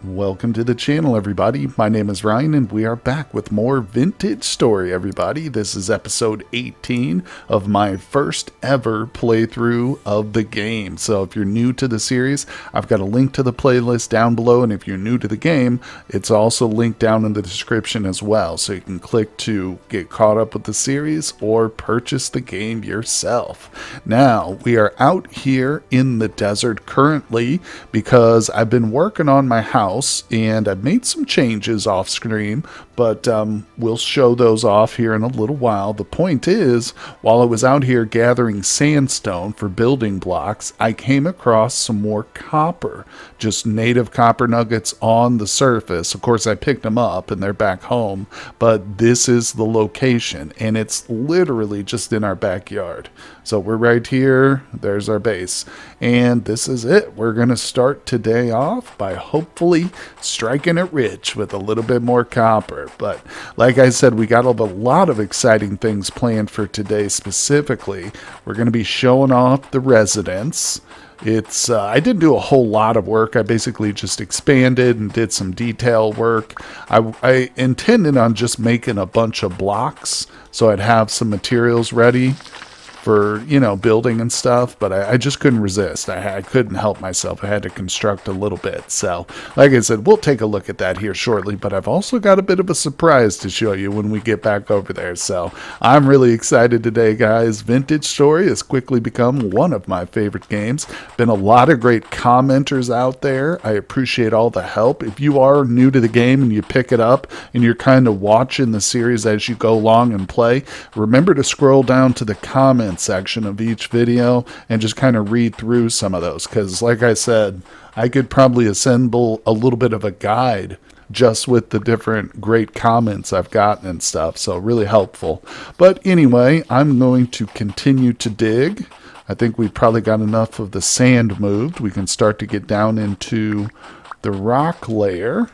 Welcome to the channel, everybody. My name is Ryan, and we are back with more Vintage Story, everybody. This is episode 18 of my first ever playthrough of the game. So if you're new to the series, I've got a link to the playlist down below, and if you're new to the game, it's also linked down in the description as well. So you can click to get caught up with the series or purchase the game yourself. Now, we are out here in the desert currently because I've been working on my house. And I've made some changes off screen, but we'll show those off here in a little while. The point is, while I was out here gathering sandstone for building blocks, I came across some more copper, just native copper nuggets on the surface. Of course, I picked them up and they're back home, but this is the location, and it's literally just in our backyard. So we're right here, there's our base, and this is it. We're going to start today off by hopefully striking it rich with a little bit more copper. But like I said, we got a lot of exciting things planned for today. Specifically, we're going to be showing off the residence. I didn't do a whole lot of work. I basically just expanded and did some detail work. I intended on just making a bunch of blocks so I'd have some materials ready for, building and stuff, but I just couldn't resist. I couldn't help myself. I had to construct a little bit. So, like I said, we'll take a look at that here shortly, but I've also got a bit of a surprise to show you when we get back over there. So, I'm really excited today, guys. Vintage Story has quickly become one of my favorite games. Been a lot of great commenters out there. I appreciate all the help. If you are new to the game and you pick it up and you're kind of watching the series as you go along and play, remember to scroll down to the comments section of each video and just kind of read through some of those, because like I said, I could probably assemble a little bit of a guide just with the different great comments I've gotten and stuff, so really helpful. But anyway, I'm going to continue to dig. I think we've probably got enough of the sand moved. We can start to get down into the rock layer.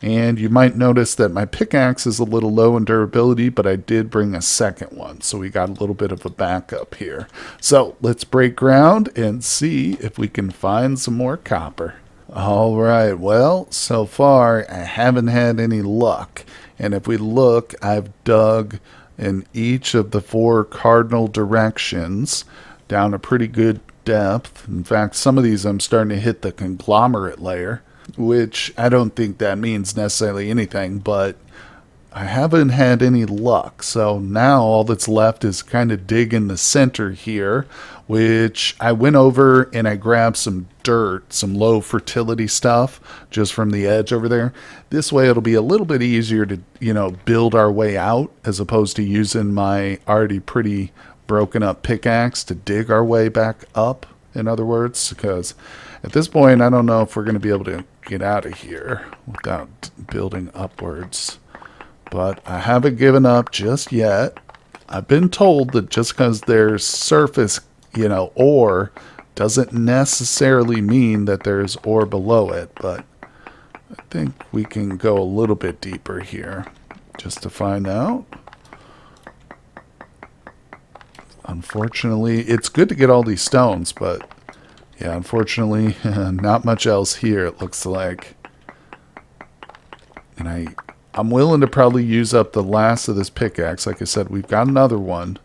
And you might notice that my pickaxe is a little low in durability, but I did bring a second one, so we got a little bit of a backup here. So let's break ground and see if we can find some more copper. All right, well, so far I haven't had any luck. And if we look, I've dug in each of the 4 cardinal directions down a pretty good depth. In fact, some of these I'm starting to hit the conglomerate layer, which I don't think that means necessarily anything, but I haven't had any luck. So now all that's left is kind of dig in the center here, which I went over and I grabbed some dirt, some low fertility stuff just from the edge over there. This way it'll be a little bit easier to, build our way out as opposed to using my already pretty broken up pickaxe to dig our way back up, in other words, because at this point I don't know if we're going to be able to get out of here without building upwards. But I haven't given up just yet. I've been told that just because there's surface, ore doesn't necessarily mean that there's ore below it. But I think we can go a little bit deeper here just to find out. Unfortunately, it's good to get all these stones, but yeah, unfortunately, not much else here, it looks like. And I'm willing to probably use up the last of this pickaxe. Like I said, we've got another one.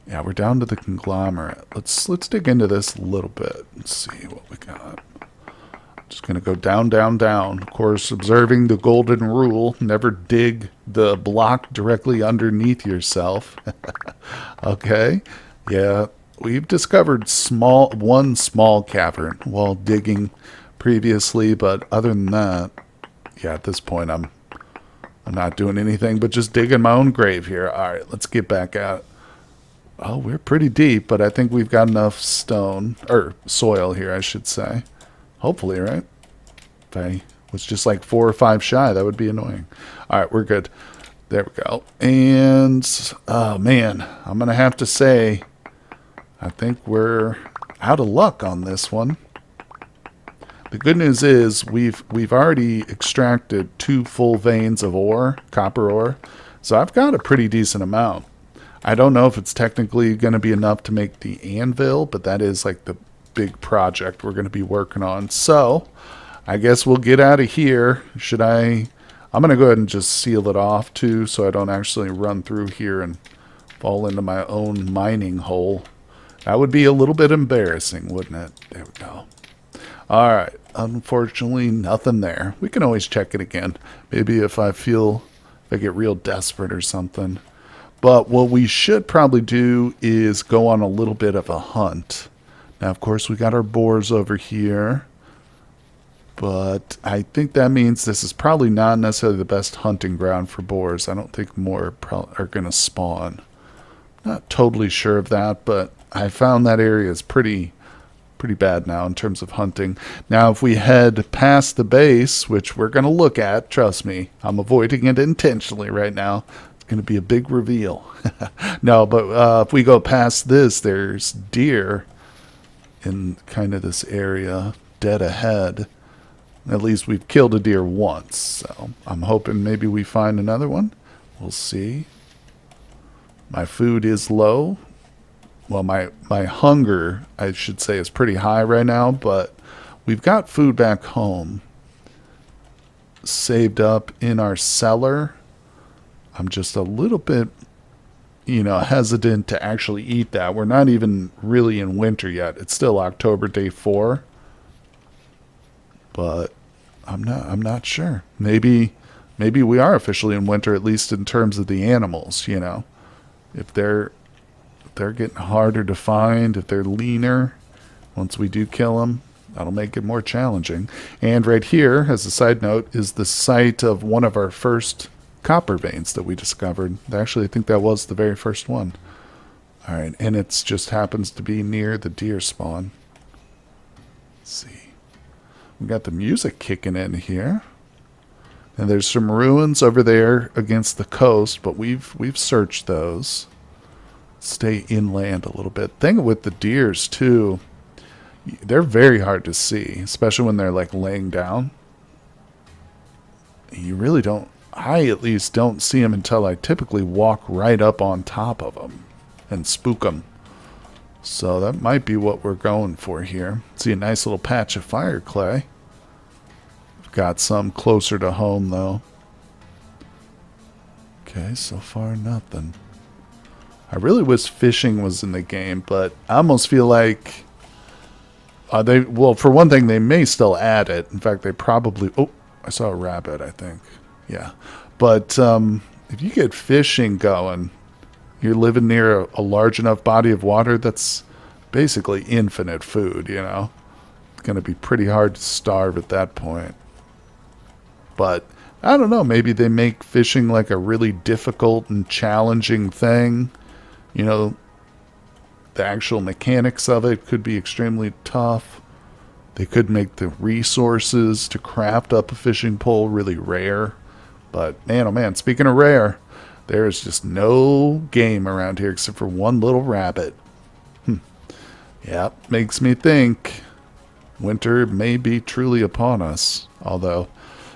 Yeah, we're down to the conglomerate. Let's dig into this a little bit and see what we got. Just going to go down, down, down. Of course, observing the golden rule, never dig the block directly underneath yourself. Okay, yeah. We've discovered one small cavern while digging previously, but other than that, yeah, at this point I'm not doing anything but just digging my own grave here. All right, let's get back out. Oh, we're pretty deep, but I think we've got enough stone, or soil here, I should say. Hopefully, right? If I was just like 4 or 5 shy, that would be annoying. All right, we're good. There we go. And, oh man, I'm going to have to say, I think we're out of luck on this one. The good news is we've already extracted 2 full veins of ore, copper ore, so I've got a pretty decent amount. I don't know if it's technically going to be enough to make the anvil, but that is like the big project we're going to be working on. So I guess we'll get out of here. Should I? I'm going to go ahead and just seal it off, too, so I don't actually run through here and fall into my own mining hole. That would be a little bit embarrassing, wouldn't it? There we go. All right. Unfortunately, nothing there. We can always check it again. Maybe if I get real desperate or something. But what we should probably do is go on a little bit of a hunt. Now, of course, we got our boars over here. But I think that means this is probably not necessarily the best hunting ground for boars. I don't think more are going to spawn. Not totally sure of that, but I found that area is pretty bad now in terms of hunting. Now, if we head past the base, which we're going to look at, trust me, I'm avoiding it intentionally right now. It's going to be a big reveal. No, but if we go past this, there's deer in kind of this area, dead ahead. At least we've killed a deer once, so I'm hoping maybe we find another one. We'll see. My food is low. Well, my hunger, I should say, is pretty high right now, but we've got food back home saved up in our cellar. I'm just a little bit, hesitant to actually eat that. We're not even really in winter yet. It's still October, day 4. But I'm not sure. Maybe we are officially in winter, at least in terms of the animals, If they're getting harder to find, if they're leaner, once we do kill them, that'll make it more challenging. And right here, as a side note, is the site of one of our first copper veins that we discovered. Actually, I think that was the very first one. All right, and it just happens to be near the deer spawn. Let's see. We got the music kicking in here. And there's some ruins over there against the coast, but we've searched those. Stay inland a little bit. Thing with the deers too, they're very hard to see, especially when they're like laying down. You really don't, I at least don't see them until I typically walk right up on top of them and spook them. So that might be what we're going for here. See a nice little patch of fire clay. We've got some closer to home though. Okay, so far nothing. I really wish fishing was in the game, but I almost feel like for one thing, they may still add it. In fact, they probably... Oh, I saw a rabbit, I think. Yeah. But if you get fishing going, you're living near a large enough body of water that's basically infinite food, It's going to be pretty hard to starve at that point. But I don't know, maybe they make fishing like a really difficult and challenging thing. The actual mechanics of it could be extremely tough. They could make the resources to craft up a fishing pole really rare. But man, oh man, speaking of rare, there is just no game around here except for one little rabbit. Yeah, makes me think winter may be truly upon us. Although,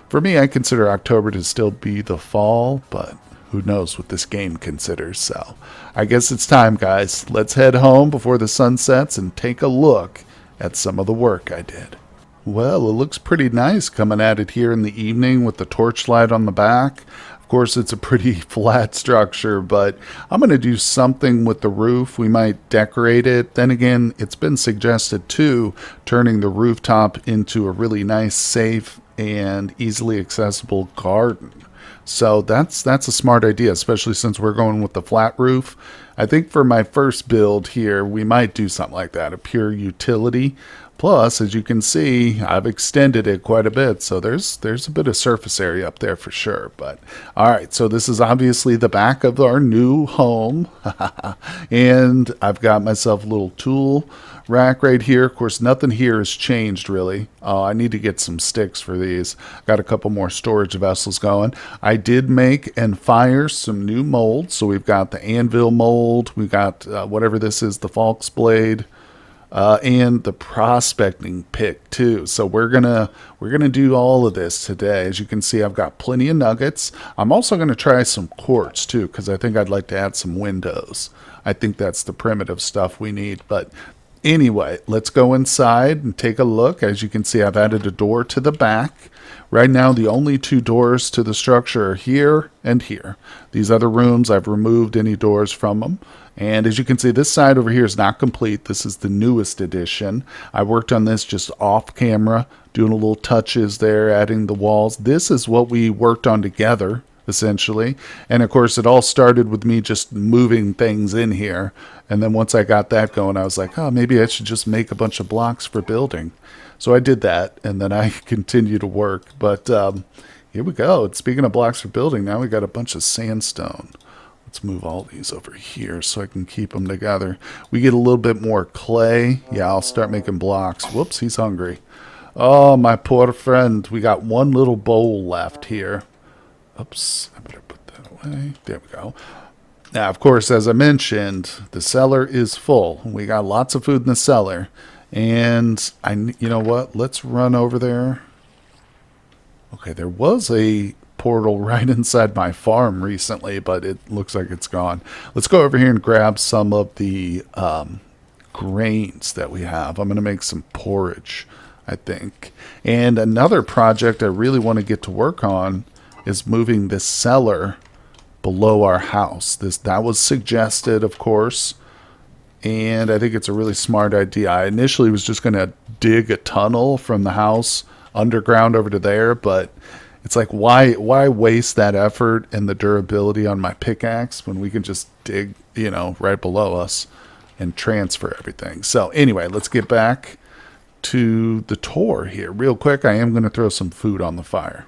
for me, I consider October to still be the fall, but who knows what this game considers. So I guess it's time, guys. Let's head home before the sun sets and take a look at some of the work I did. Well, it looks pretty nice coming at it here in the evening with the torchlight on the back. Of course, it's a pretty flat structure, but I'm going to do something with the roof. We might decorate it. Then again, it's been suggested too, turning the rooftop into a really nice, safe, and easily accessible garden. So that's a smart idea, especially since we're going with the flat roof. I think for my first build here, we might do something like that, a pure utility. Plus, as you can see, I've extended it quite a bit, so there's a bit of surface area up there for sure. But all right, so this is obviously the back of our new home, and I've got myself a little tool rack right here. Of course, nothing here has changed really. I need to get some sticks for these. Got a couple more storage vessels going. I did make and fire some new molds, so we've got the Anvil mold, we got whatever this is, the Falx blade. And the prospecting pick too. So we're gonna do all of this today. As you can see, I've got plenty of nuggets. I'm also gonna try some quartz too, because I think I'd like to add some windows. I think that's the primitive stuff we need. But Anyway, let's go inside and take a look. As you can see, I've added a door to the back. Right now, the only two doors to the structure are here and here. These other rooms, I've removed any doors from them. And as you can see, this side over here is not complete. This is the newest edition. I worked on this just off camera, doing a little touches there, adding the walls. This is what we worked on together, essentially. And of course, it all started with me just moving things in here. And then once I got that going, I was like, oh, maybe I should just make a bunch of blocks for building. So I did that, and then I continue to work. But here we go. Speaking of blocks for building, now we got a bunch of sandstone. Let's move all these over here so I can keep them together. We get a little bit more clay. Yeah, I'll start making blocks. Whoops, he's hungry. Oh, my poor friend. We got one little bowl left here. Oops, I better put that away. There we go. Now, of course, as I mentioned, the cellar is full. We got lots of food in the cellar. And you know what? Let's run over there. Okay, there was a portal right inside my farm recently, but it looks like it's gone. Let's go over here and grab some of the grains that we have. I'm going to make some porridge, I think. And another project I really want to get to work on is moving this cellar below our house. That was suggested, of course, and I think it's a really smart idea. I initially was just going to dig a tunnel from the house underground over to there, but it's like, why waste that effort and the durability on my pickaxe when we can just dig, right below us and transfer everything. So anyway, let's get back to the tour here real quick. I am going to throw some food on the fire.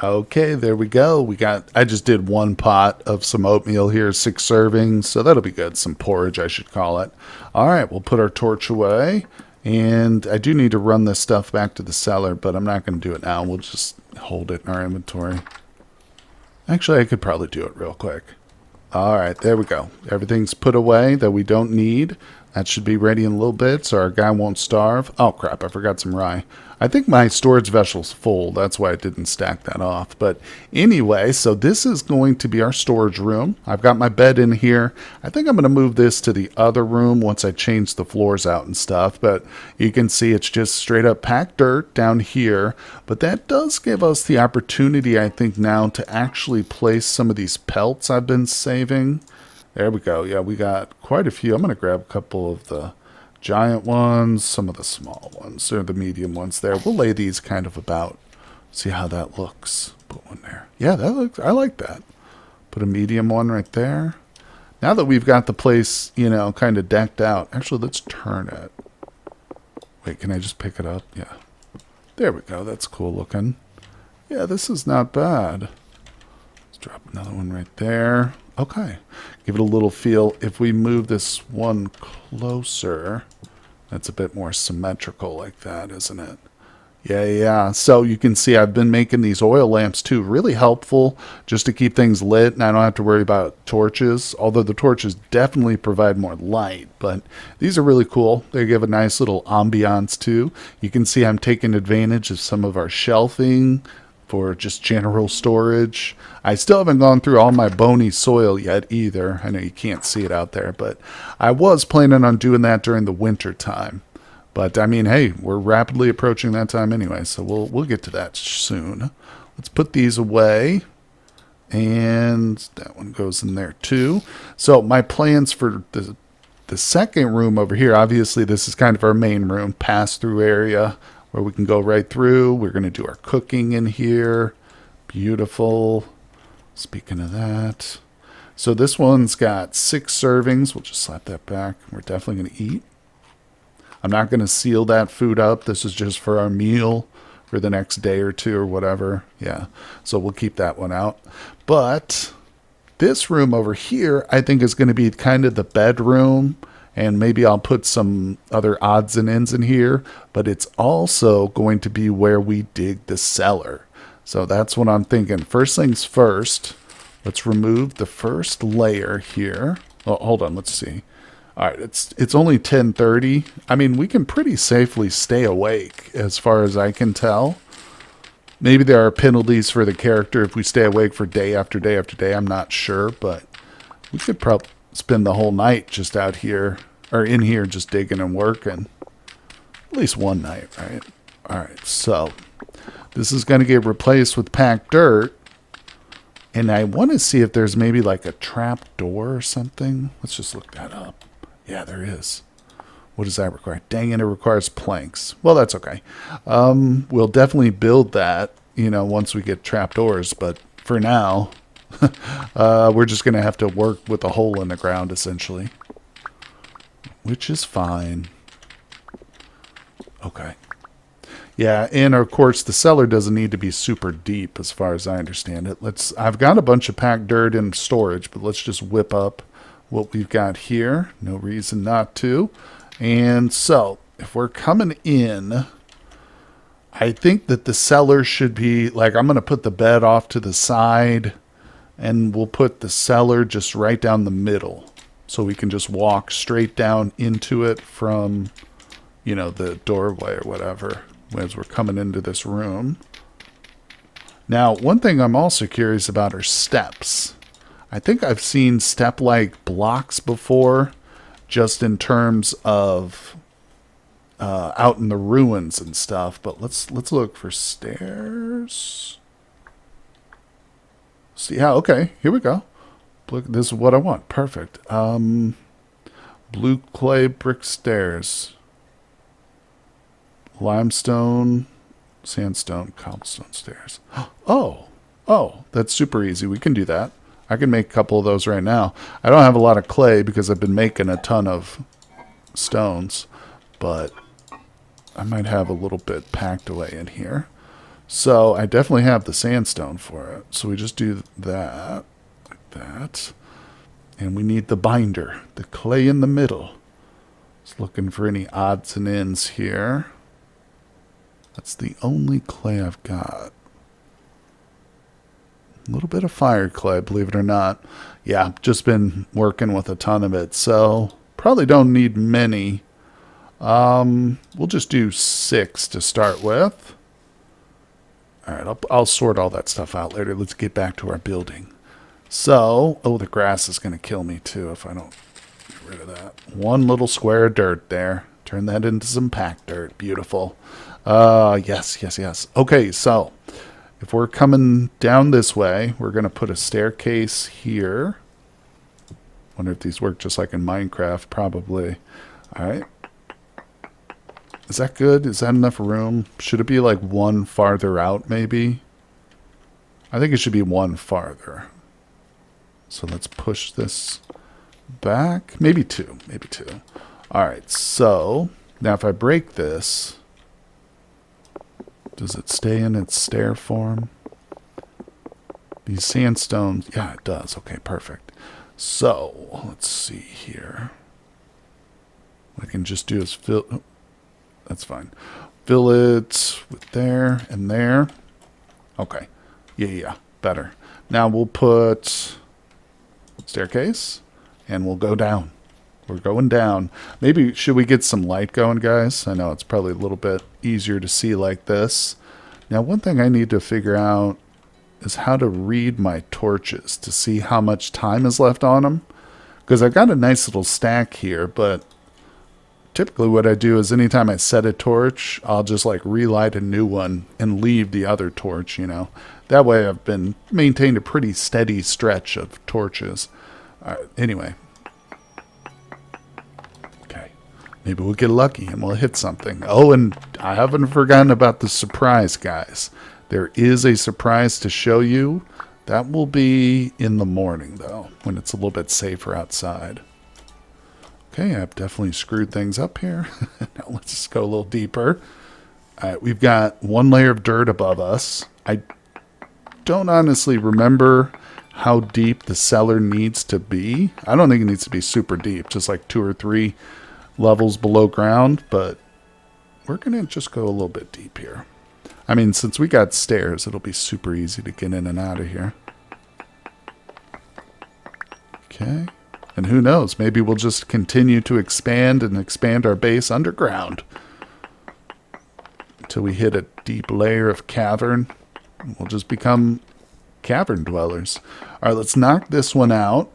Okay, there we go. I just did one pot of some oatmeal here, 6 servings, so that'll be good. Some porridge, I should call it. All right, we'll put our torch away. And I do need to run this stuff back to the cellar, but I'm not going to do it now. We'll just hold it in our inventory. Actually, I could probably do it real quick. All right, there we go. Everything's put away that we don't need. That should be ready in a little bit so our guy won't starve. Oh, crap, I forgot some rye. I think my storage vessel's full. That's why I didn't stack that off. But anyway, so this is going to be our storage room. I've got my bed in here. I think I'm going to move this to the other room once I change the floors out and stuff. But you can see it's just straight up packed dirt down here. But that does give us the opportunity, I think, now to actually place some of these pelts I've been saving. There we go. Yeah, we got quite a few. I'm going to grab a couple of the giant ones, some of the small ones, or the medium ones there. We'll lay these kind of about. See how that looks. Put one there. Yeah, I like that. Put a medium one right there. Now that we've got the place, kind of decked out. Actually, let's turn it. Wait, can I just pick it up? Yeah. There we go. That's cool looking. Yeah, this is not bad. Let's drop another one right there. Okay, give it a little feel. If we move this one closer, that's a bit more symmetrical like that, isn't it? Yeah. So you can see I've been making these oil lamps too. Really helpful just to keep things lit, and I don't have to worry about torches, although the torches definitely provide more light. But these are really cool. They give a nice little ambiance too. You can see I'm taking advantage of some of our shelving for just general storage. I still haven't gone through all my bony soil yet either. I know you can't see it out there, but I was planning on doing that during the winter time. But I mean, hey, we're rapidly approaching that time anyway, so we'll get to that soon. Let's put these away. And that one goes in there too. So my plans for the second room over here, obviously this is kind of our main room, pass-through area, where we can go right through. We're going to do our cooking in here. Beautiful. Speaking of that. So this one's got 6 servings. We'll just slap that back. We're definitely going to eat. I'm not going to seal that food up. This is just for our meal for the next day or two or whatever. Yeah. So we'll keep that one out. But this room over here, I think is going to be kind of the bedroom. And maybe I'll put some other odds and ends in here, but it's also going to be where we dig the cellar. So that's what I'm thinking. First things first, let's remove the first layer here. Oh, hold on, let's see. All right, it's only 10:30. I mean, we can pretty safely stay awake as far as I can tell. Maybe there are penalties for the character if we stay awake for day after day after day. I'm not sure, but we could probably spend the whole night just out here or in here just digging and working. At least one night, right? All right, so this is going to get replaced with packed dirt. And I want to see if there's maybe like a trap door or something. Let's just look that up. Yeah, there is. What does that require? Dang it, it requires planks. Well, that's okay. We'll definitely build that, you know, once we get trap doors. But for now, we're just going to have to work with a hole in the ground, essentially. Which is fine. Okay. Yeah, and of course the cellar doesn't need to be super deep as far as I understand it. I've got a bunch of packed dirt in storage, but let's just whip up what we've got here. No reason not to. And so, if we're coming in, I think that the cellar should be, like, I'm going to put the bed off to the side, and we'll put the cellar just right down the middle. So we can just walk straight down into it from, you know, the doorway or whatever as we're coming into this room. Now, one thing I'm also curious about are steps. I think I've seen step-like blocks before, just in terms of out in the ruins and stuff. But let's look for stairs. See, yeah, okay, here we go. Look, this is what I want. Perfect. Blue clay brick stairs. Limestone, sandstone, cobblestone stairs. Oh, that's super easy. We can do that. I can make a couple of those right now. I don't have a lot of clay because I've been making a ton of stones, but I might have a little bit packed away in here. So I definitely have the sandstone for it. So we just do that, like that. And we need the binder, the clay in the middle. Just looking for any odds and ends here. That's the only clay I've got. A little bit of fire clay, believe it or not. Yeah, just been working with a ton of it, so probably don't need many. We'll just do 6 to start with. All right, I'll sort all that stuff out later. Let's get back to our building. So, oh, the grass is going to kill me too if I don't get rid of that. One little square of dirt there. Turn that into some packed dirt. Beautiful. Yes. Okay, so if we're coming down this way, we're going to put a staircase here. Wonder if these work just like in Minecraft. Probably. All right. Is that good? Is that enough room? Should it be like one farther out, maybe? I think it should be one farther. So let's push this back. Maybe 2. Maybe 2. All right, so now if I break this, does it stay in its stair form? These sandstones, yeah, it does. Okay, perfect. So let's see here. What I can just do is fill. Oh, that's fine. Fill it with there and there. Okay. Yeah. Better. Now we'll put staircase and we'll go down. We're going down. Maybe should we get some light going, guys? I know it's probably a little bit easier to see like this. Now, one thing I need to figure out is how to read my torches to see how much time is left on them. Because I've got a nice little stack here, but typically what I do is anytime I set a torch, I'll just like relight a new one and leave the other torch, you know. That way I've been maintained a pretty steady stretch of torches. Anyway. Okay. Maybe we'll get lucky and we'll hit something. Oh, and I haven't forgotten about the surprise, guys. There is a surprise to show you. That will be in the morning, though, when it's a little bit safer outside. Okay, I've definitely screwed things up here. Now let's just go a little deeper. All right, we've got one layer of dirt above us. I don't honestly remember how deep the cellar needs to be. I don't think it needs to be super deep, just like 2 or 3 levels below ground, but we're going to just go a little bit deep here. I mean, since we got stairs, it'll be super easy to get in and out of here. Okay. And who knows, maybe we'll just continue to expand and expand our base underground until we hit a deep layer of cavern. We'll just become cavern dwellers. All right, let's knock this one out.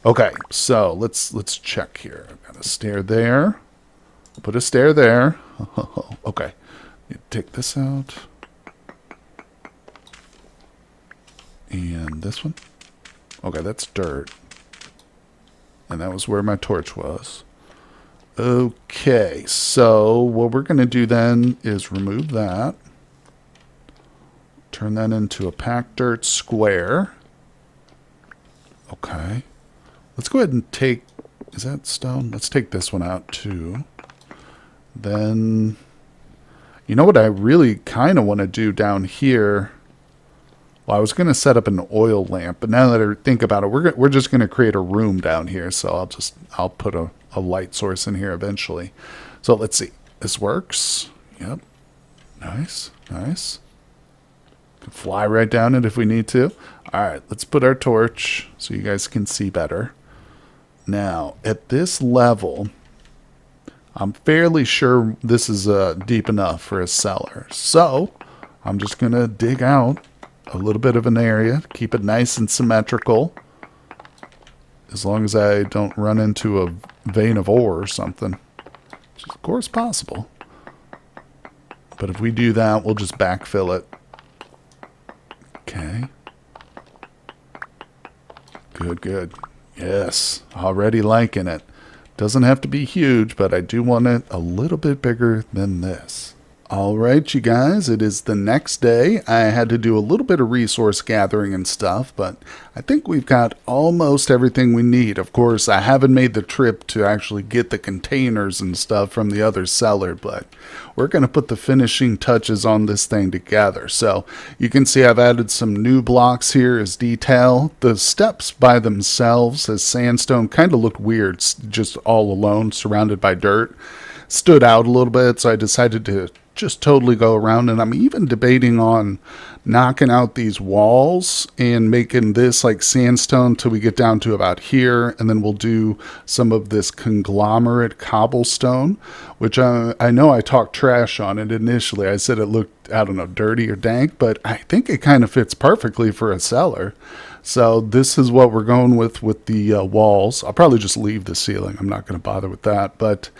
Okay, so let's check here. I've got a stair there. Put a stair there. Okay. You take this out. And this one. Okay, that's dirt. And that was where my torch was. Okay, so what we're going to do then is remove that. Turn that into a packed dirt square. Okay. Let's go ahead and take... Is that stone? Let's take this one out too. Then... You know what I really kind of want to do down here? Well, I was going to set up an oil lamp, but now that I think about it, we're just going to create a room down here. So I'll put a light source in here eventually. So let's see. This works. Yep. Nice. Nice. Can fly right down it if we need to. All right, let's put our torch so you guys can see better. Now, at this level, I'm fairly sure this is deep enough for a cellar. So I'm just going to dig out a little bit of an area, keep it nice and symmetrical, as long as I don't run into a vein of ore or something, which is of course possible. But if we do that, we'll just backfill it. Okay. Good, good. Yes, already liking it. Doesn't have to be huge, but I do want it a little bit bigger than this. All right, you guys, it is the next day. I had to do a little bit of resource gathering and stuff, but I think we've got almost everything we need. Of course, I haven't made the trip to actually get the containers and stuff from the other cellar, but we're going to put the finishing touches on this thing together. So you can see I've added some new blocks here as detail. The steps by themselves as sandstone kind of looked weird, just all alone, surrounded by dirt. Stood out a little bit, so I decided to just totally go around, and I'm even debating on knocking out these walls and making this like sandstone till we get down to about here, and then we'll do some of this conglomerate cobblestone, which I know I talked trash on it initially. I said it looked, I don't know, dirty or dank, but I think it kind of fits perfectly for a cellar. So this is what we're going with the walls. I'll probably just leave the ceiling. I'm not going to bother with that. But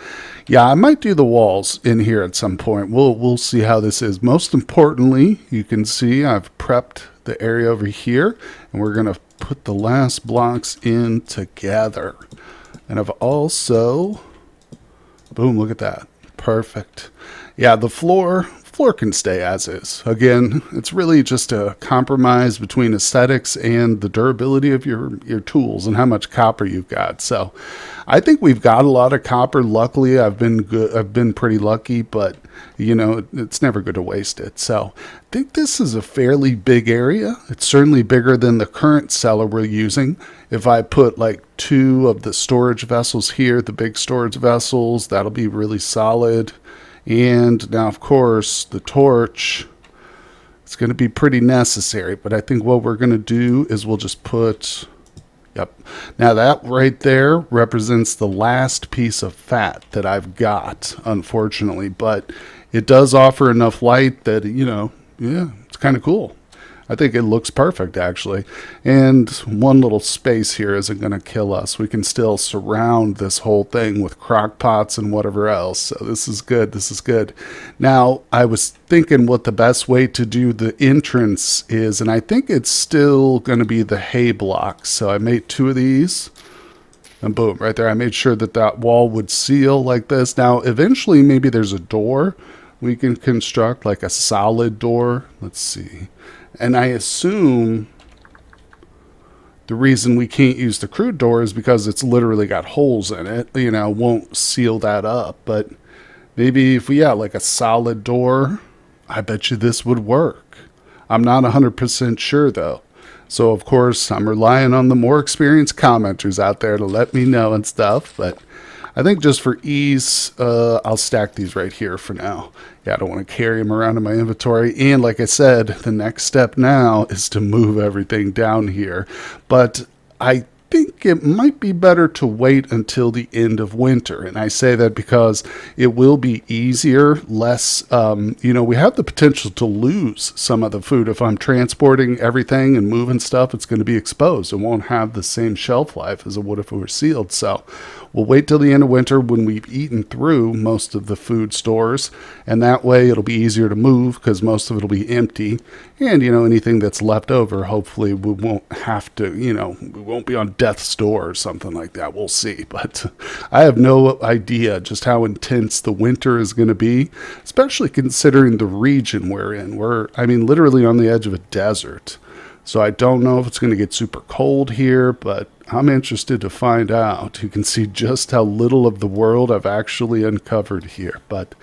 yeah, I might do the walls in here at some point. We'll see how this is. Most importantly, you can see I've prepped the area over here, and we're going to put the last blocks in together. And I've also, boom, look at that. Perfect. Yeah, the floor can stay as is. Again, it's really just a compromise between aesthetics and the durability of your tools and how much copper you've got. So I think we've got a lot of copper. Luckily, I've been pretty lucky, but you know, it's never good to waste it. So I think this is a fairly big area. It's certainly bigger than the current cellar we're using. If I put like 2 of the storage vessels here, the big storage vessels, that'll be really solid. And now, of course, the torch, it's going to be pretty necessary. But I think what we're going to do is we'll just put, yep. Now that right there represents the last piece of fat that I've got, unfortunately. But it does offer enough light that, you know, yeah, it's kind of cool. I think it looks perfect, actually. And one little space here isn't going to kill us. We can still surround this whole thing with crock pots and whatever else. So this is good. This is good. Now, I was thinking what the best way to do the entrance is, and I think it's still going to be the hay blocks. So I made 2 of these. And boom, right there. I made sure that that wall would seal like this. Now, eventually, maybe there's a door we can construct, like a solid door. Let's see. And I assume the reason we can't use the crude door is because it's literally got holes in it. You know, won't seal that up. But maybe if we had like a solid door, I bet you this would work. I'm not 100% sure though. So of course I'm relying on the more experienced commenters out there to let me know and stuff. But I think just for ease, I'll stack these right here for now. Yeah, I don't want to carry them around in my inventory. And like I said, the next step now is to move everything down here. But I think it might be better to wait until the end of winter. And I say that because it will be easier, less, we have the potential to lose some of the food. If I'm transporting everything and moving stuff, it's going to be exposed. It won't have the same shelf life as it would if it were sealed. So we'll wait till the end of winter when we've eaten through most of the food stores. And that way it'll be easier to move because most of it will be empty. And, anything that's left over, hopefully we won't have to, we won't be on death's door or something like that. We'll see. But I have no idea just how intense the winter is going to be, especially considering the region we're in. We're literally on the edge of a desert. So I don't know if it's going to get super cold here, but I'm interested to find out. You can see just how little of the world I've actually uncovered here. But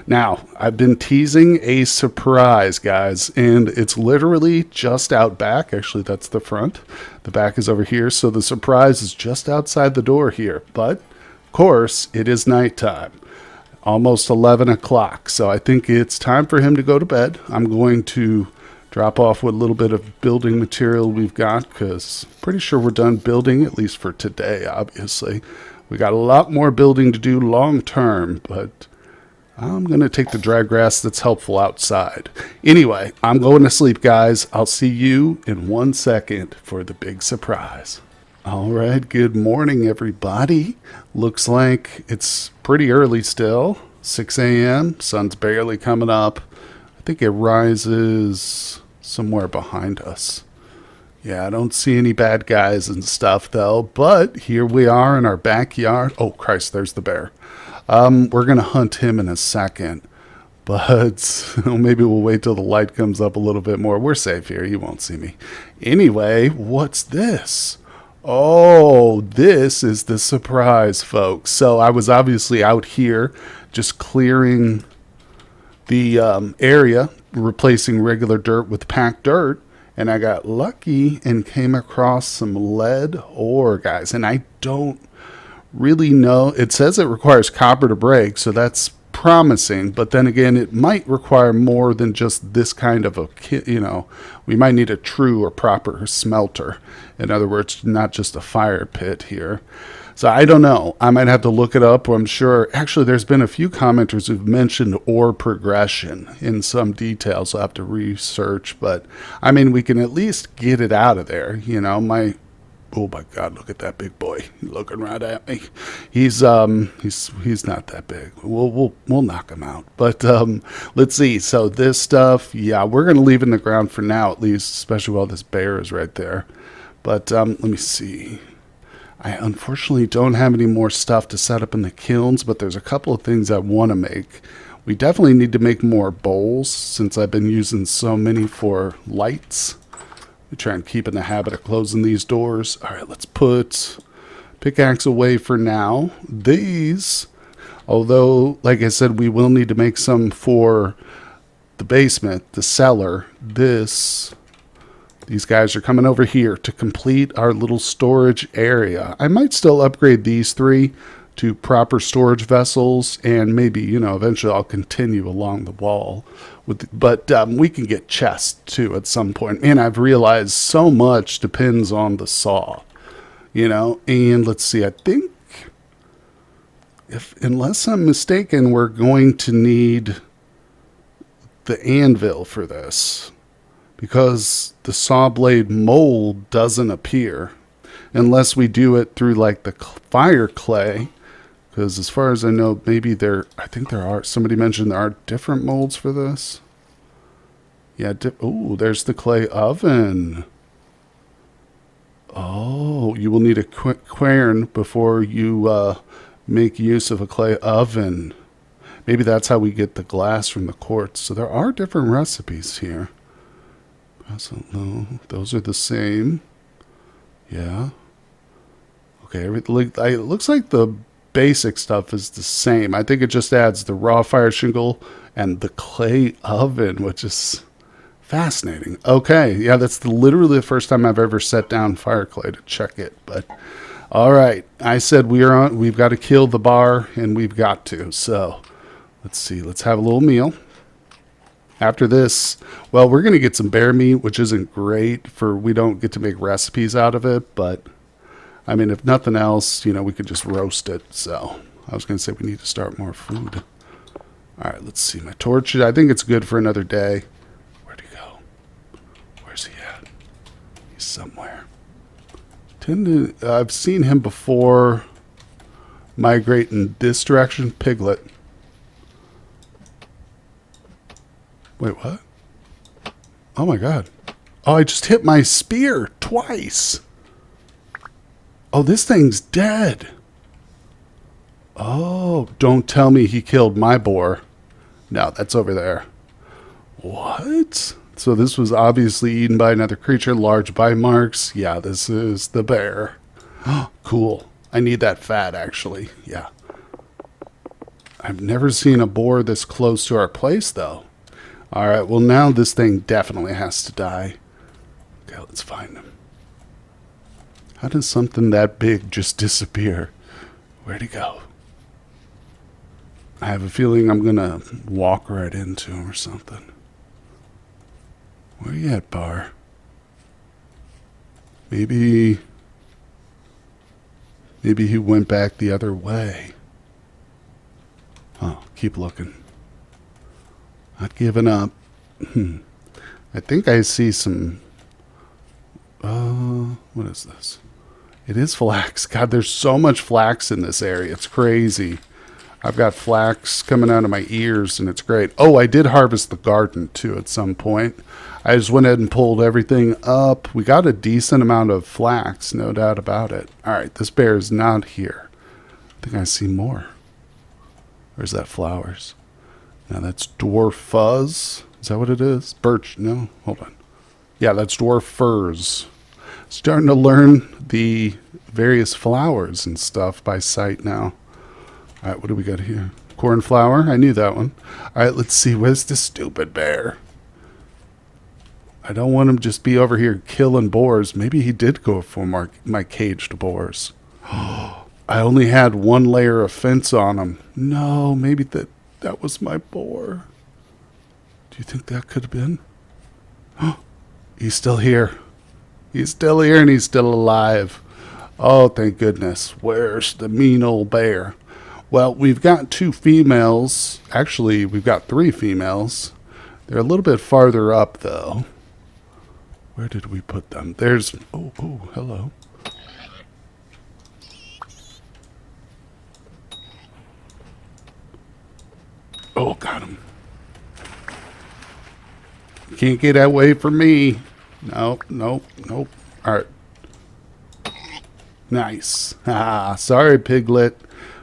now, I've been teasing a surprise, guys, and it's literally just out back. Actually, that's the front. The back is over here, so the surprise is just outside the door here. But, of course, it is nighttime. Almost 11 o'clock, so I think it's time for him to go to bed. I'm going to drop off what little bit of building material we've got, because pretty sure we're done building, at least for today, obviously. We got a lot more building to do long term, but I'm going to take the dry grass that's helpful outside. Anyway, I'm going to sleep, guys. I'll see you in 1 second for the big surprise. All right, good morning, everybody. Looks like it's pretty early still, 6 a.m. Sun's barely coming up. I think it rises somewhere behind us. Yeah, I don't see any bad guys and stuff, though. But here we are in our backyard. Oh, Christ, there's the bear. We're going to hunt him in a second. But maybe we'll wait till the light comes up a little bit more. We're safe here. He won't see me. Anyway, what's this? Oh, this is the surprise, folks. So I was obviously out here just clearing the area, replacing regular dirt with packed dirt, and I got lucky and came across some lead ore, guys. And I don't really know. It says it requires copper to break, so that's promising. But then again, it might require more than just this kind of a kit. We might need a true or proper smelter. In other words, not just a fire pit here. So I don't know. I might have to look it up. I'm sure. Actually, there's been a few commenters who've mentioned ore progression in some details. I'll have to research. But, we can at least get it out of there. Oh my God, look at that big boy. He's looking right at me. He's not that big. We'll knock him out. But let's see. So this stuff, yeah, we're going to leave in the ground for now, at least, especially while this bear is right there. But let me see. I unfortunately don't have any more stuff to set up in the kilns, but there's a couple of things I want to make. We definitely need to make more bowls since I've been using so many for lights. We try and keep in the habit of closing these doors. All right, let's put pickaxe away for now. These, although, like I said, we will need to make some for the basement, the cellar. These guys are coming over here to complete our little storage area. I might still upgrade these 3 to proper storage vessels, and maybe, eventually I'll continue along the wall. But we can get chests, too, at some point. And I've realized so much depends on the saw, And let's see, I think, unless I'm mistaken, we're going to need the anvil for this, because the saw blade mold doesn't appear unless we do it through like the fire clay. Because as far as I know, I think there are, somebody mentioned there are different molds for this. Yeah, there's the clay oven. Oh, you will need a quern before you make use of a clay oven. Maybe that's how we get the glass from the quartz. So there are different recipes here. No, those are the same. Yeah. Okay, it looks like the basic stuff is the same. I think it just adds the raw fire shingle and the clay oven, which is fascinating. Okay, yeah, that's literally the first time I've ever set down fire clay to check it. But all right, I said we've got to kill the bar, and we've got to. So let's see. Let's have a little meal. After this, well, we're going to get some bear meat, which isn't great we don't get to make recipes out of it, but I mean, if nothing else, we could just roast it. So I was going to say we need to start more food. All right, let's see. My torch, I think it's good for another day. Where'd he go? Where's he at? He's somewhere. I've seen him before migrate in this direction. Piglet. Wait, what? Oh my god. Oh, I just hit my spear twice. Oh, this thing's dead. Oh, don't tell me he killed my boar. No, that's over there. What? So this was obviously eaten by another creature, large bite marks. Yeah, this is the bear. Cool. I need that fat, actually. Yeah. I've never seen a boar this close to our place, though. All right, well, now this thing definitely has to die. Okay, let's find him. How does something that big just disappear? Where'd he go? I have a feeling I'm going to walk right into him or something. Where you at, Bar? Maybe he went back the other way. Oh, keep looking. Not giving up. I think I see some... what is this? It is flax. God, there's so much flax in this area. It's crazy. I've got flax coming out of my ears, and it's great. Oh, I did harvest the garden, too, at some point. I just went ahead and pulled everything up. We got a decent amount of flax, no doubt about it. All right, this bear is not here. I think I see more. Or is that flowers? Now, that's dwarf fuzz. Is that what it is? Birch. No, hold on. Yeah, that's dwarf furs. Starting to learn the various flowers and stuff by sight now. All right, what do we got here? Cornflower. I knew that one. All right, let's see. Where's this stupid bear? I don't want him just be over here killing boars. Maybe he did go for my caged boars. I only had one layer of fence on him. No, maybe that was my boar. Do you think that could have been? He's still here. He's still here and he's still alive. Oh, thank goodness. Where's the mean old bear? Well, we've got 2 females. Actually, we've got 3 females. They're a little bit farther up, though. Where did we put them? There's... Oh, hello. Oh, got him. Can't get away from me. Nope. All right. Nice. Sorry, Piglet.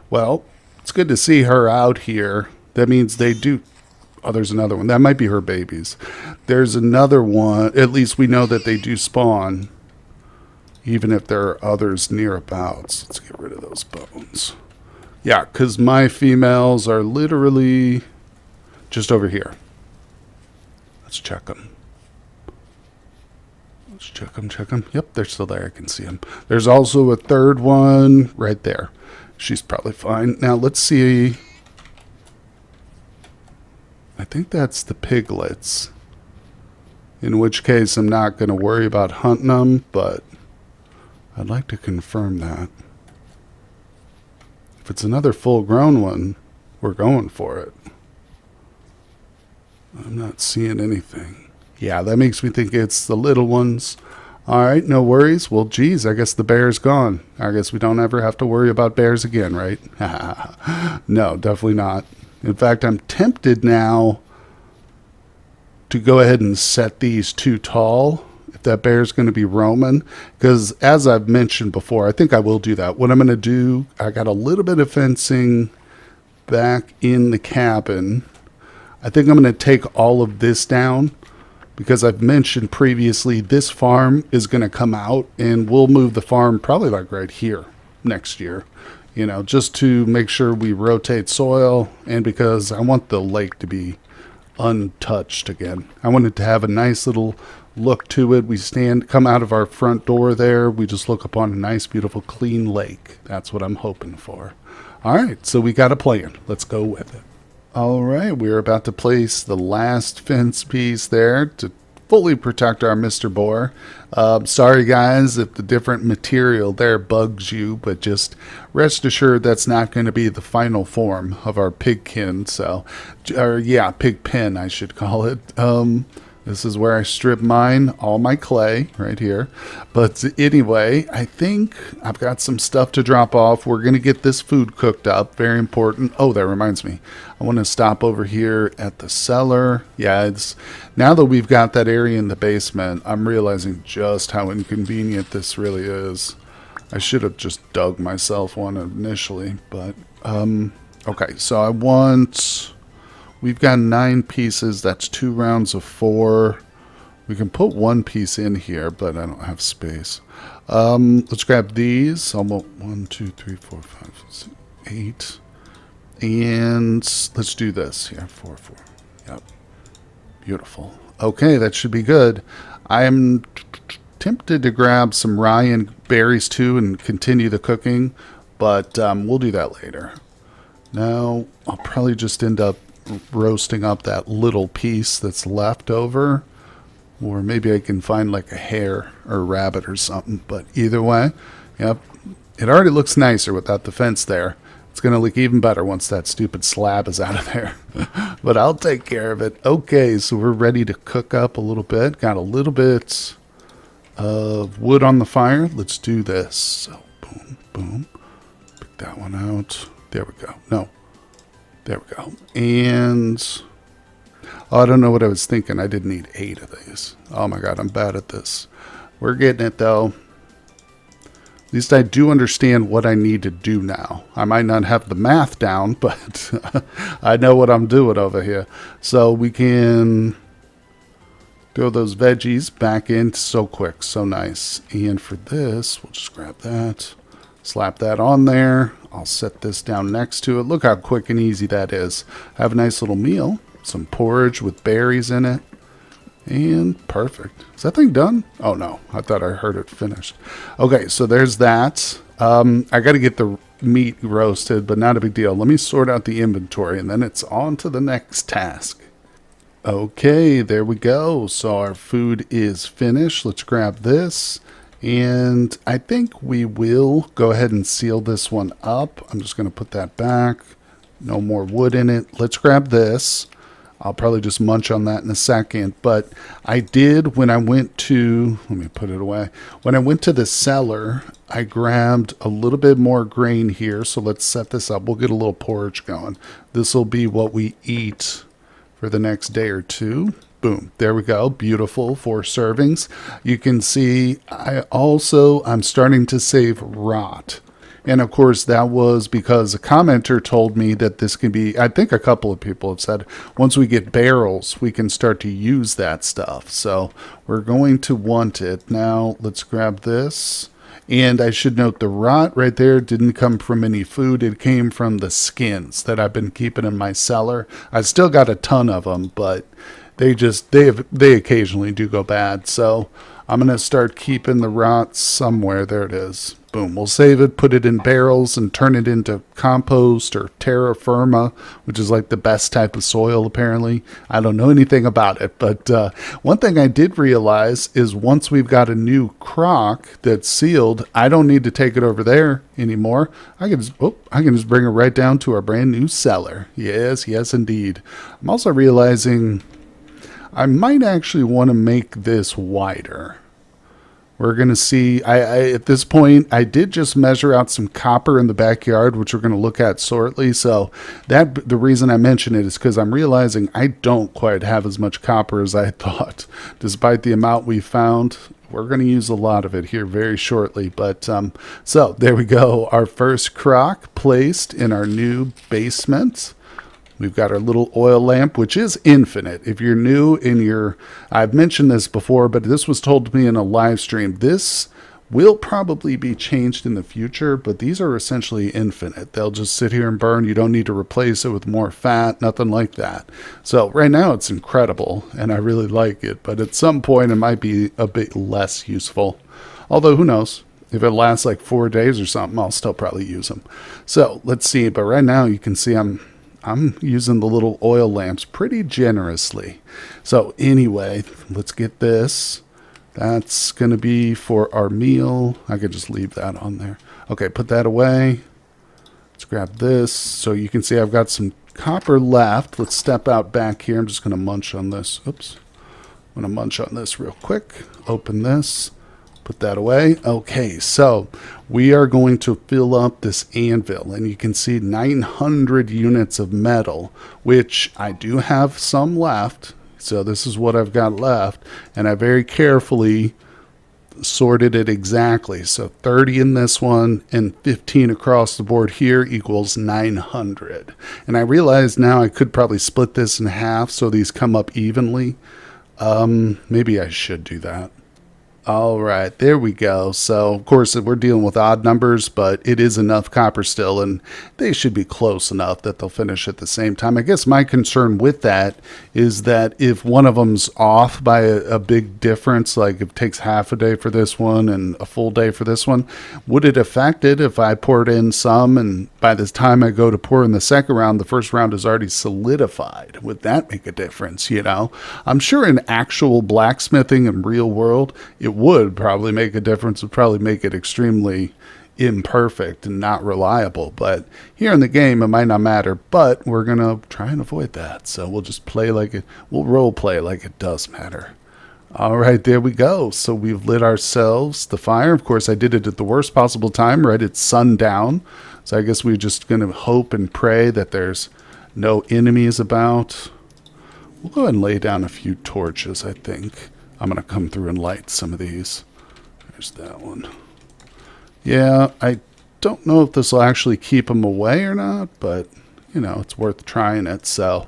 Well, it's good to see her out here. That means they do... Oh, there's another one. That might be her babies. There's another one. At least we know that they do spawn. Even if there are others nearabouts. Let's get rid of those bones. Yeah, because my females are literally just over here. Let's check them. Check them. Yep, they're still there. I can see them. There's also a third one right there. She's probably fine. Now, let's see. I think that's the piglets. In which case, I'm not going to worry about hunting them, but I'd like to confirm that. If it's another full-grown one, we're going for it. I'm not seeing anything. Yeah, that makes me think it's the little ones. All right, no worries. Well, geez, I guess the bear's gone. I guess we don't ever have to worry about bears again, right? No, definitely not. In fact, I'm tempted now to go ahead and set these too tall if that bear's going to be roaming. Because as I've mentioned before, I think I will do that. What I'm going to do, I got a little bit of fencing back in the cabin. I think I'm going to take all of this down. Because I've mentioned previously, this farm is going to come out and we'll move the farm probably like right here next year, just to make sure we rotate soil and because I want the lake to be untouched again. I want it to have a nice little look to it. We come out of our front door there. We just look upon a nice, beautiful, clean lake. That's what I'm hoping for. All right, so we got a plan. Let's go with it. All right, we're about to place the last fence piece there to fully protect our Mr. Boar. Sorry guys if the different material there bugs you, but just rest assured that's not going to be the final form of our pigkin. So, or yeah, pig pen I should call it. This is where I strip mine, all my clay right here. But anyway, I think I've got some stuff to drop off. We're going to get this food cooked up. Very important. Oh, that reminds me. I want to stop over here at the cellar. Yeah, it's now that we've got that area in the basement, I'm realizing just how inconvenient this really is. I should have just dug myself one initially, but okay, so I want... We've got 9 pieces. That's 2 rounds of 4. We can put 1 piece in here, but I don't have space. Let's grab these. Almost 1, 2, 3, 4, 5, 6, 8. And let's do this here. 4, 4. Yep. Beautiful. Okay, that should be good. I am tempted to grab some rye and berries too and continue the cooking, but we'll do that later. Now, I'll probably just end up roasting up that little piece that's left over, or maybe I can find like a hare or a rabbit or something, but either way, yep, it already looks nicer without the fence there. It's gonna look even better once that stupid slab is out of there. But I'll take care of it. Okay, so we're ready to cook up a little bit. Got a little bit of wood on the fire. Let's do this. So boom, boom, pick that one out. There we go. No, there we go. And oh, I don't know what I was thinking. I didn't need 8 of these. Oh my god, I'm bad at this. We're getting it though. At least I do understand what I need to do now. I might not have the math down, but I know what I'm doing over here. So we can throw those veggies back in so quick, so nice. And for this, we'll just grab that, slap that on there. I'll set this down next to it. Look how quick and easy that is. Have a nice little meal. Some porridge with berries in it. And perfect. Is that thing done? Oh no, I thought I heard it finished. Okay, so there's that. I got to get the meat roasted, but not a big deal. Let me sort out the inventory and then it's on to the next task. Okay, there we go. So our food is finished. Let's grab this. And I think we will go ahead and seal this one up. I'm just going to put that back. No more wood in it. Let's grab this. I'll probably just munch on that in a second. But I did when I went to, let me put it away. When I went to the cellar, I grabbed a little bit more grain here. So let's set this up. We'll get a little porridge going. This will be what we eat for the next day or two. Boom. There we go. Beautiful. 4 servings. You can see I'm starting to save rot. And of course that was because a commenter told me that this can be, I think a couple of people have said, once we get barrels, we can start to use that stuff. So we're going to want it. Now let's grab this. And I should note the rot right there didn't come from any food. It came from the skins that I've been keeping in my cellar. I still got a ton of them, but they occasionally do go bad. So I'm going to start keeping the rot somewhere. There it is. Boom. We'll save it, put it in barrels, and turn it into compost or terra firma, which is like the best type of soil, apparently. I don't know anything about it. But one thing I did realize is once we've got a new crock that's sealed, I don't need to take it over there anymore. I can just bring it right down to our brand new cellar. Yes, yes, indeed. I'm also realizing I might actually want to make this wider. We're going to see, at this point, I did just measure out some copper in the backyard, which we're going to look at shortly. So the reason I mention it is because I'm realizing I don't quite have as much copper as I thought. Despite the amount we found, we're going to use a lot of it here very shortly. But so there we go. Our first crock placed in our new basement. We've got our little oil lamp, which is infinite. If you're new I've mentioned this before, but this was told to me in a live stream. This will probably be changed in the future, but these are essentially infinite. They'll just sit here and burn. You don't need to replace it with more fat, nothing like that. So right now it's incredible, and I really like it, but at some point it might be a bit less useful. Although, who knows? If it lasts like 4 days or something, I'll still probably use them. So let's see. But right now you can see I'm I'm using the little oil lamps pretty generously. So anyway, let's get this. That's going to be for our meal. I could just leave that on there. Okay, put that away. Let's grab this. So you can see I've got some copper left. Let's step out back here. I'm just going to munch on this. Oops. I'm going to munch on this real quick. Open this. Put that away. Okay, so we are going to fill up this anvil, and you can see 900 units of metal, which I do have some left. So this is what I've got left, and I very carefully sorted it exactly. So 30 in this one and 15 across the board here equals 900. And I realize now I could probably split this in half so these come up evenly. Maybe I should do that. All right, there we go. So, of course, we're dealing with odd numbers, but it is enough copper still, and they should be close enough that they'll finish at the same time. I guess my concern with that is that if one of them's off by a big difference, like if it takes half a day for this one and a full day for this one, would it affect it if I poured in some, and by the time I go to pour in the second round, the first round is already solidified? Would that make a difference, you know? I'm sure in actual blacksmithing and real world, it would probably make a difference. Would probably make it extremely imperfect and not reliable, but here in the game it might not matter. But we're gonna try and avoid that, so we'll just play like it, we'll role play like it does matter. All right, there we go. So we've lit ourselves the fire. Of course, I did it at the worst possible time, right at sundown, so I guess we're just gonna hope and pray that there's no enemies about. We'll go ahead and lay down a few torches. I think I'm going to come through and light some of these. There's that one. Yeah, I don't know if this will actually keep them away or not, but, you know, it's worth trying it. So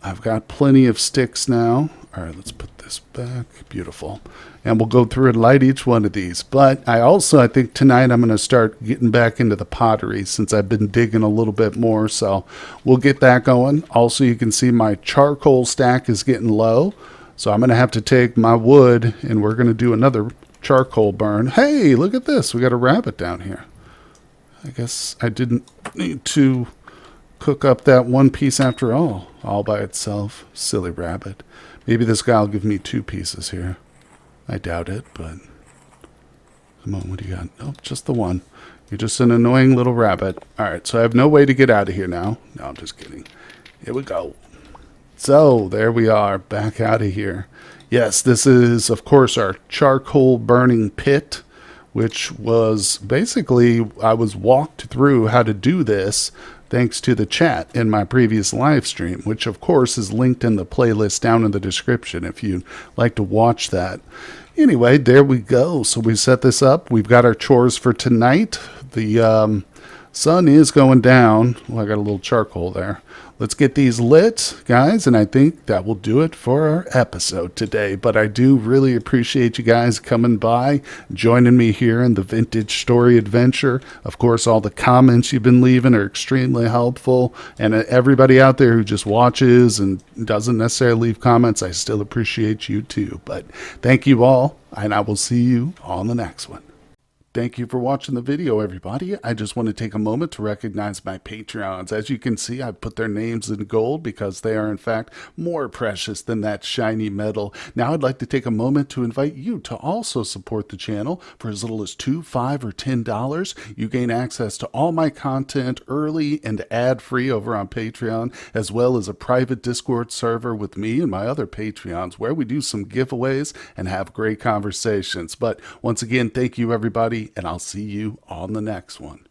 I've got plenty of sticks now. All right, let's put this back. Beautiful. And we'll go through and light each one of these. But I think tonight I'm going to start getting back into the pottery since I've been digging a little bit more. So we'll get that going. Also, you can see my charcoal stack is getting low. So I'm going to have to take my wood, and we're going to do another charcoal burn. Hey, look at this. We got a rabbit down here. I guess I didn't need to cook up that one piece after all by itself. Silly rabbit. Maybe this guy will give me 2 pieces here. I doubt it, but come on, what do you got? Nope, just the one. You're just an annoying little rabbit. All right, so I have no way to get out of here now. No, I'm just kidding. Here we go. So there we are, back out of here. Yes, this is, of course, our charcoal burning pit, which was basically, I was walked through how to do this thanks to the chat in my previous live stream, which, of course, is linked in the playlist down in the description if you'd like to watch that. Anyway, there we go. So we set this up. We've got our chores for tonight. The sun is going down. Well, I got a little charcoal there. Let's get these lit, guys, and I think that will do it for our episode today. But I do really appreciate you guys coming by, joining me here in the Vintage Story Adventure. Of course, all the comments you've been leaving are extremely helpful, and everybody out there who just watches and doesn't necessarily leave comments, I still appreciate you too. But thank you all, and I will see you on the next one. Thank you for watching the video, everybody. I just want to take a moment to recognize my Patreons. As you can see, I've put their names in gold because they are, in fact, more precious than that shiny metal. Now, I'd like to take a moment to invite you to also support the channel for as little as $2, $5, or $10. You gain access to all my content early and ad-free over on Patreon, as well as a private Discord server with me and my other Patreons where we do some giveaways and have great conversations. But once again, thank you, everybody, and I'll see you on the next one.